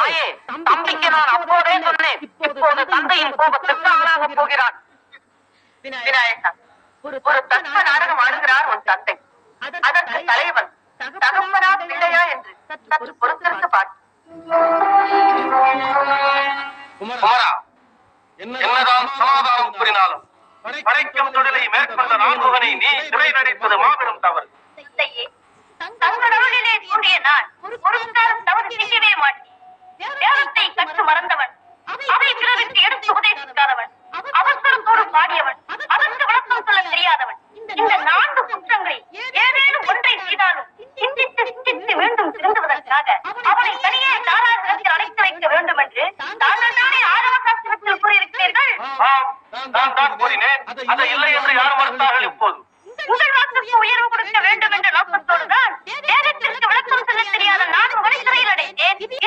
தாயே, தம்பிக்கு நான் அப்போதே சொன்னேன். இப்போது தந்தையின் கோபத்துக்கு ஆளாக போகிறான். விநாயகா, ஒரு தக்க நாடகம் ஆடுகிறார் உன் தந்தை. அதற்கு தலைவன் தகப்பனா பிள்ளையா என்று சற்று பொறுத்திருந்து பார்த்து. குமரா, என்னதான் சமாதானம் கூறினாலும் படைக்கும் தொழிலை மேற்கொண்ட நான்முகனை நீ சிறை நடிப்பது மாபெரும் தவறு. தங்களே கூறிய நான் ஒரு காலம் தவறு செய்யவே மாட்டேன். வேதத்தை கற்று மறந்தவன், அதை பிறருக்கு எடுத்து உபதேசிக்காதவன், அவசரத்தோடு பாடியவன், அதற்கு விளக்கம் சொல்ல தெரியாதவன். இந்த 4 குற்றங்களை ஏதேனும் ஒன்றை செய்தாலும் சிந்தித்து சிந்தித்து மீண்டும் திருந்துவதற்காக அவனை தனியே தாராளத்தில் அழைத்து வைக்க வேண்டும் என்று தாங்கள் தானே ஆரம்ப சாஸ்திரத்தில் கூறியிருக்கிறீர்கள். நான் தான் கூறினேன். அதை இல்லை என்று யார் மறுத்தார்கள் இப்போது?